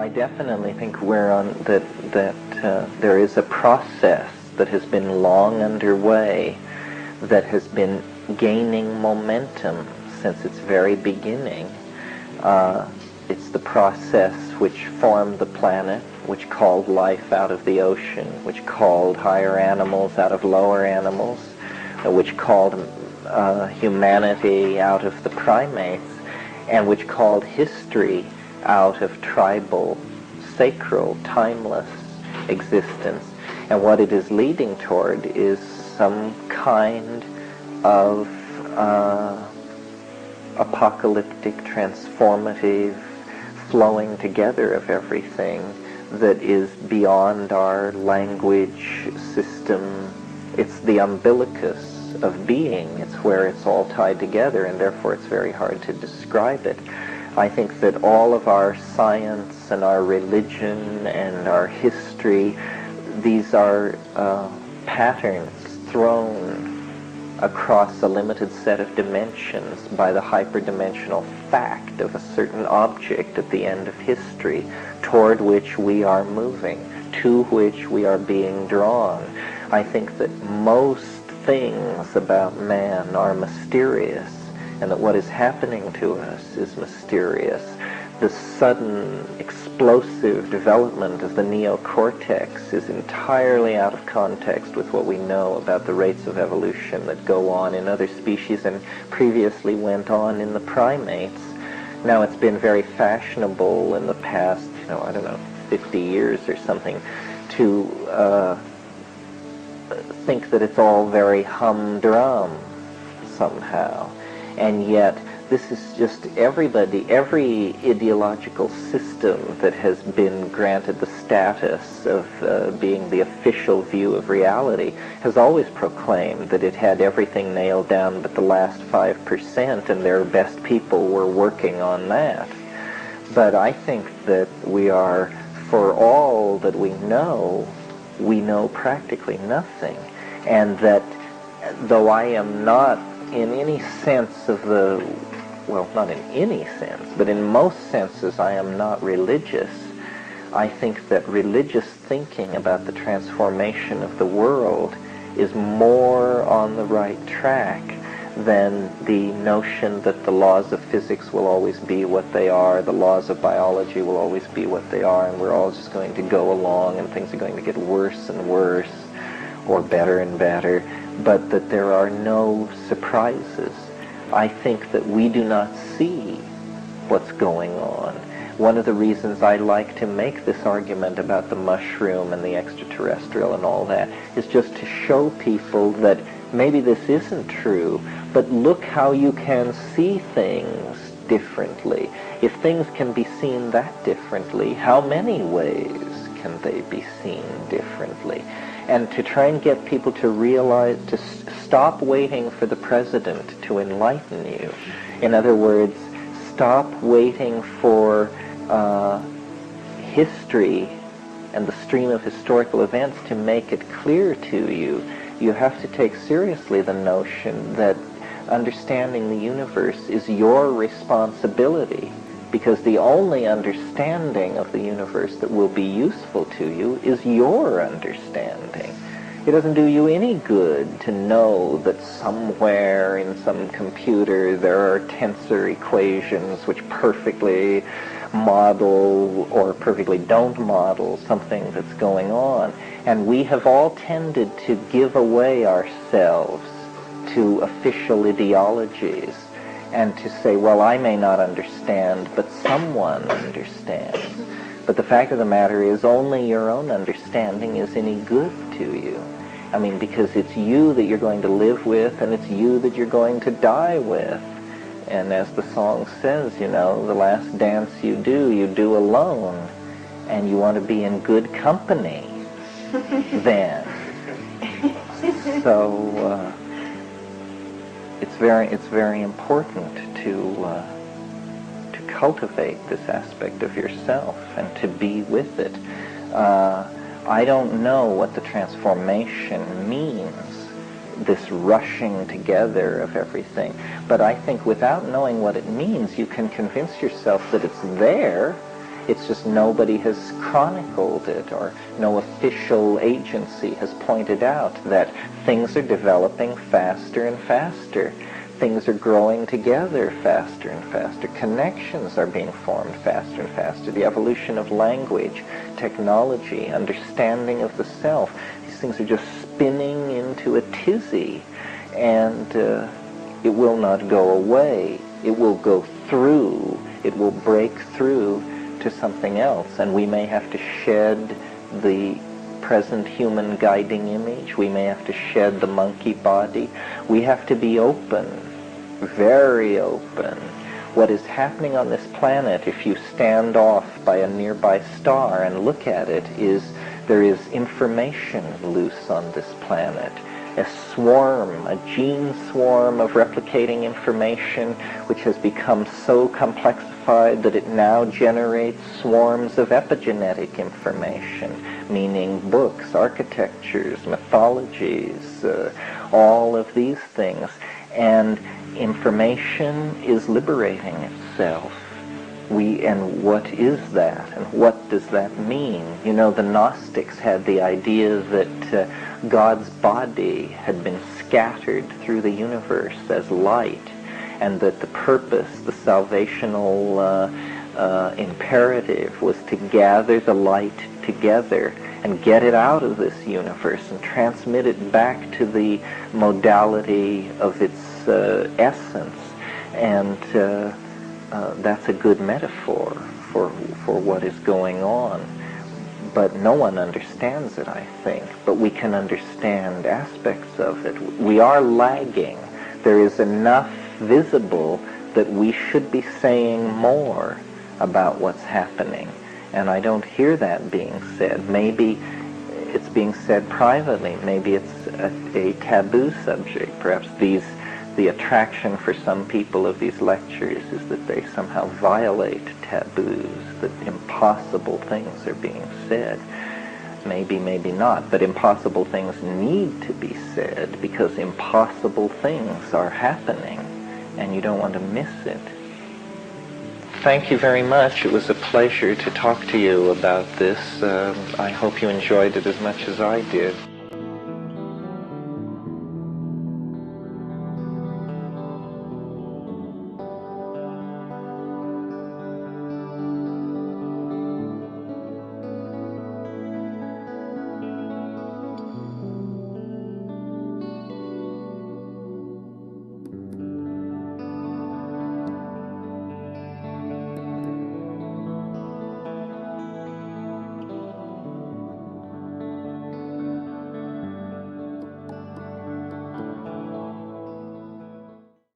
I definitely think we're on that there is a process that has been long underway, that has been gaining momentum since its very beginning. It's the process which formed the planet, which called life out of the ocean, which called higher animals out of lower animals, which called humanity out of the primates, and which called history out of tribal, sacral, timeless existence. And what it is leading toward is some kind of apocalyptic, transformative flowing together of everything that is beyond our language system. It's the umbilicus of being. It's where it's all tied together, and therefore it's very hard to describe it. I think that all of our science and our religion and our history, these are patterns thrown across a limited set of dimensions by the hyperdimensional fact of a certain object at the end of history, toward which we are moving, to which we are being drawn. I think that most things about man are mysterious, and that what is happening to us is mysterious. The sudden explosive development of the neocortex is entirely out of context with what we know about the rates of evolution that go on in other species and previously went on in the primates. Now, it's been very fashionable in the past, 50 years or something, to think that it's all very humdrum somehow. And yet, this is just every ideological system that has been granted the status of being the official view of reality has always proclaimed that it had everything nailed down but the last 5%, and their best people were working on that. But I think that we are, for all that we know practically nothing. And that though I am not in any sense of not in any sense, but in most senses I am not religious, I think that religious thinking about the transformation of the world is more on the right track than the notion that the laws of physics will always be what they are, the laws of biology will always be what they are, and we're all just going to go along and things are going to get worse and worse, or better and better, but that there are no surprises. I think that we do not see what's going on. One of the reasons I like to make this argument about the mushroom and the extraterrestrial and all that is just to show people that maybe this isn't true, but look how you can see things differently. If things can be seen that differently, how many ways can they be seen differently? And to try and get people to realize, to stop waiting for the president to enlighten you. In other words, stop waiting for history and the stream of historical events to make it clear to you. You have to take seriously the notion that understanding the universe is your responsibility, because the only understanding of the universe that will be useful to you is your understanding. It doesn't do you any good to know that somewhere in some computer there are tensor equations which perfectly model or perfectly don't model something that's going on. And we have all tended to give away ourselves to official ideologies and to say, well, I may not understand, but someone understands. But the fact of the matter is only your own understanding is any good to you. I mean, because it's you that you're going to live with, and it's you that you're going to die with. And as the song says, the last dance you do alone. And you want to be in good company then. So it's very important to cultivate this aspect of yourself and to be with it. I don't know what the transformation means, this rushing together of everything, but I think without knowing what it means, you can convince yourself that it's there, It's just nobody has chronicled it, or no official agency has pointed out that things are developing faster and faster. Things are growing together faster and faster. Connections are being formed faster and faster. The evolution of language, technology, understanding of the self, these things are just spinning into a tizzy, and it will not go away. It will go through. It will break through to something else, and we may have to shed the present human guiding image. We may have to shed the monkey body. We have to be open, very open. What is happening on this planet, if you stand off by a nearby star and look at it, is there is information loose on this planet. A swarm, a gene swarm of replicating information, which has become so complexified that it now generates swarms of epigenetic information, meaning books, architectures, mythologies, all of these things. And information is liberating itself. And what is that? And what does that mean? You know, the Gnostics had the idea that God's body had been scattered through the universe as light, and that the purpose, the salvational imperative, was to gather the light together and get it out of this universe and transmit it back to the modality of its essence. And that's a good metaphor for what is going on. But no one understands it, I think. But we can understand aspects of it. We are lagging. There is enough visible that we should be saying more about what's happening. And I don't hear that being said. Maybe it's being said privately. Maybe it's a taboo subject. Perhaps the attraction for some people of these lectures is that they somehow violate taboos, that impossible things are being said. Maybe, maybe not, but impossible things need to be said because impossible things are happening, and you don't want to miss it. Thank you very much. It was a pleasure to talk to you about this. I hope you enjoyed it as much as I did.